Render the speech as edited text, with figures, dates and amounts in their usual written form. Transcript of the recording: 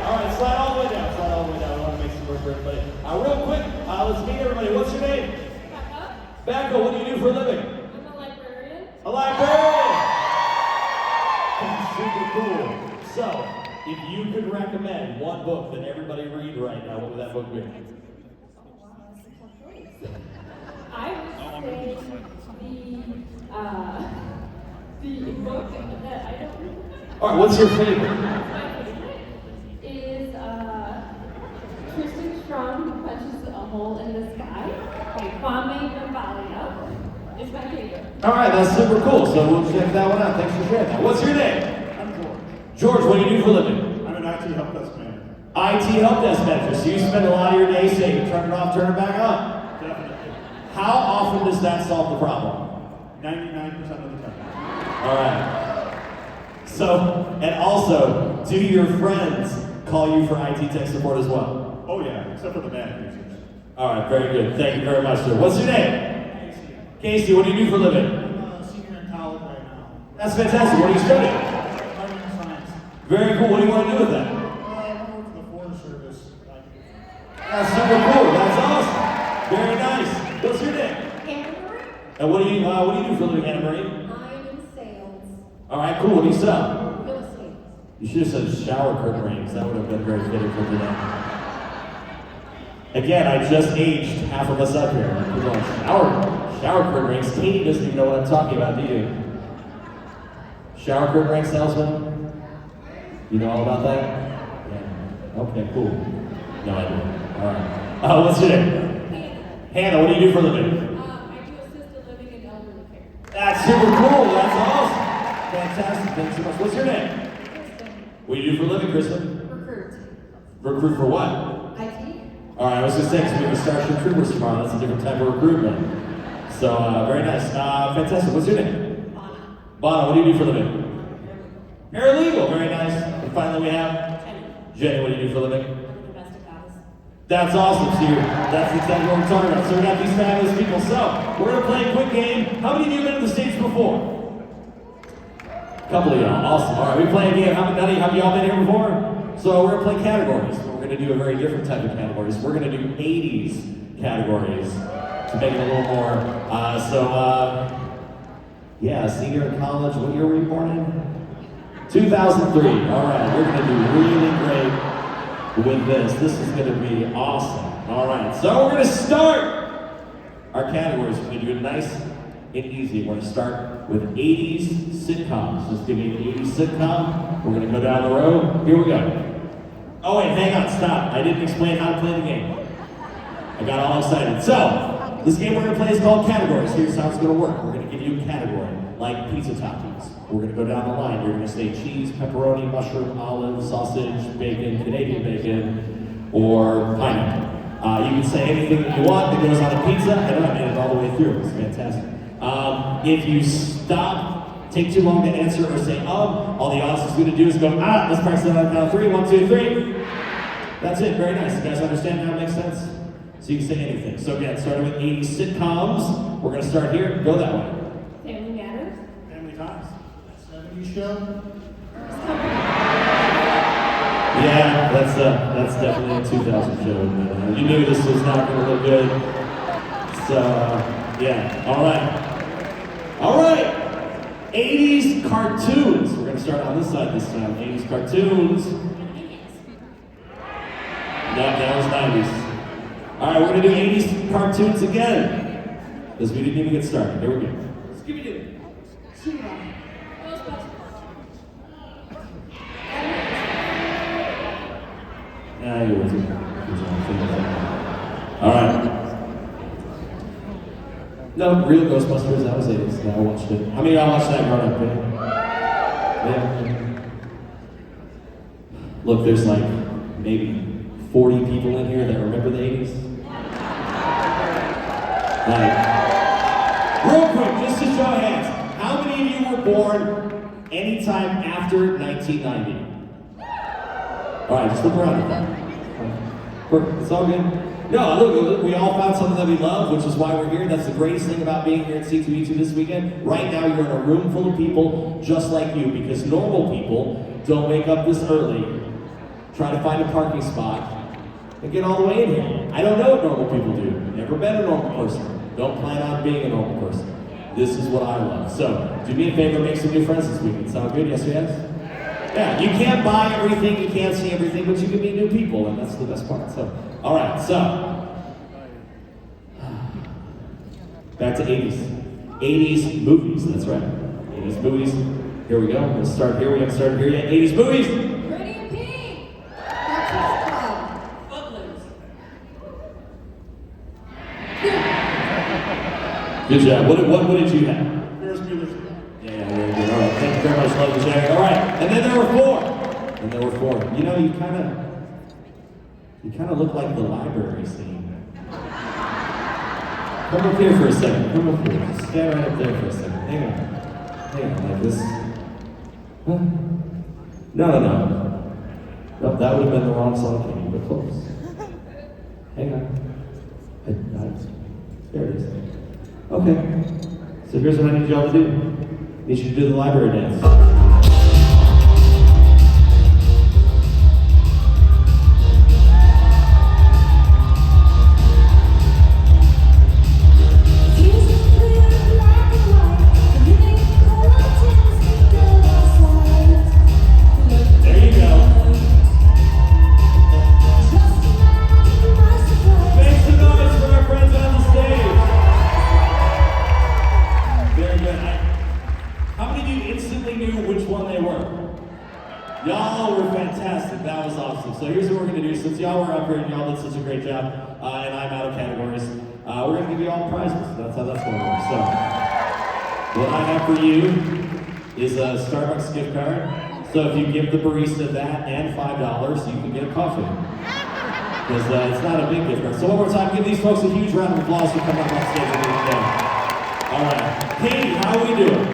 All right, slide all the way down. Slide all the way down. We want to make some room for everybody. Real quick, let's meet everybody. What's your name? Becca. Becca, what do you do for a living? I'm a librarian. A librarian! That's super cool. So, if you could recommend one book that everybody read right now, what would that book be? I would say the book that I don't read. All right, what's your favorite? My favorite is Tristan Strong, Who Punches a Hole in the Sky by Kwame Nkrumah. It's my favorite. All right, that's super cool. So we'll check that one out. Thanks for sharing that. What's your name? I'm George. George, what do you do for a living? I'm an IT help desk manager. IT help desk manager. So you spend a lot of your day saying, turn it off, turn it back on. Definitely. How often does that solve the problem? 99% of the time. All right. So, and also, do your friends call you for IT tech support as well? Oh yeah, except for the bad users. All right, very good. Thank you very much, sir. What's your name? Casey, what do you do for a living? I'm a senior in college right now. That's fantastic. What are you studying? Environmental science. Very cool. What do you want to do with that? I want to work for the Forest Service. That's super cool. That's awesome. Very nice. What's your name? Anna Marie. And what do you do for a living, Anna Marie? I'm in sales. All right, cool. What do you sell? Real estate. You should have said shower curtain rings. That would have been very fitting for today. Again, I just aged half of us up here. We're going shower curtain rings. Katie doesn't even know what I'm talking about, do you? Shower curtain ring salesman? You know all about that? Yeah. Okay, cool. No, I don't. All right. What's your name? Hannah. Hannah, what do you do for a living? I do assisted living and elderly care. That's super cool. That's awesome. Fantastic. Thanks so much. What's your name? Kristen. What do you do for a living, Kristen? Recruit. Recruit for what? IT. All right, I was going to say, because we have a Starship Troopers tomorrow. That's a different type of recruitment. So, very nice. Fantastic. What's your name? Anna. Bono, what do you do for a living? Paralegal. Very nice. And finally, we have Jenny. What do you do for a living? I'm a domestic office. That's awesome, Steve. That's exactly what we're talking about. So we got these fabulous people. So we're gonna play a quick game. How many of you have been to the stage before? A couple of y'all. Awesome. All right, we play a game. How many have y'all been here before? So we're gonna play categories. But we're gonna do a very different type of categories. We're gonna do 80s categories to make it a little more. Yeah, senior in college. What year were you born in? 2003. All right, we're gonna do really great with this. This is gonna be awesome. All right, so we're gonna start our categories. We're gonna do it nice and easy. We're gonna start with 80s sitcoms. Just give me an 80s sitcom. We're gonna go down the road. Here we go. Oh wait, hang on, stop. I didn't explain how to play the game. I got all excited. So, this game we're gonna play is called categories. Here's how it's gonna work. We're gonna give you a category, like pizza toppings. We're gonna go down the line. You're gonna say cheese, pepperoni, mushroom, olive, sausage, bacon, Canadian bacon, or pineapple. You can say anything that you want that goes on a pizza. I know I made it all the way through. It's fantastic. If you stop, take too long to answer, or say all the audience is gonna do is go, let's press it on the count of 3. 1, 2, 3. That's it. Very nice. You guys understand how it makes sense? So you can say anything. So again, starting with 80 sitcoms. We're gonna start here. Go that way. Family Matters. Family Ties. 70s show. Yeah, that's definitely a 2000 show. But, you knew this was not going to look good. So, yeah. All right. 80s cartoons. We're going to start on this side this time. 80s cartoons. No, that was 90s. All right, we're going to do 80s cartoons again. Because we didn't even get started. Here we go. Scooby-Doo. She-Ra. Ghostbusters. Yeah, you was. All right. No, real Ghostbusters. That was 80s. Yeah, I watched it. How many of y'all watched that growing up? Yeah. Look, there's like maybe 40 people in here that remember the 80s. Like, real quick, just to show hands, how many of you were born anytime after 1990? All right, just look around at that. It's all good. No, look, we all found something that we love, which is why we're here. That's the greatest thing about being here at C2E2 this weekend. Right now, you're in a room full of people just like you, because normal people don't wake up this early, try to find a parking spot, and get all the way in here. I don't know what normal people do. Never been a normal person. Don't plan on being a normal person. This is what I love. So, do me a favor, make some new friends this weekend. Sound good? Yes or yes? Yeah, you can't buy everything, you can't see everything, but you can meet new people, and that's the best part. So, all right, so back to 80s. 80s movies, that's right. 80s movies. Here we go. Let's start here. We haven't started here yet. 80s movies. Pretty in Pink. Breakfast Club. Footloose. Good job. What did you have? Ferris Bueller's. Yeah, very good. All right, thank you very much, ladies and gentlemen. All right, and then there were four. And there were four. You know, you kind of look like the library scene. Come up here for a second. Come up here. Just stand right up there for a second. Hang on, like this. Huh? No. Nope, that would have been the wrong song, Katie, but close. Hang on. There it is. Okay. So here's what I need y'all to do. I need you to do the library dance. There you go. Make some noise for our friends on the stage. Very good. How many of you instantly knew which one they were? Y'all were fantastic. That was awesome. So here's what we're going to do. Since y'all were up here and y'all did such a great job, and I'm out of categories, we're going to give you all prizes. That's how that's going to work. So what I have for you is a Starbucks gift card. So if you give the barista that and $5, you can get a coffee. Because it's not a big gift card. So one more time, give these folks a huge round of applause for coming up on stage with me today. All right. Katie, how are we doing?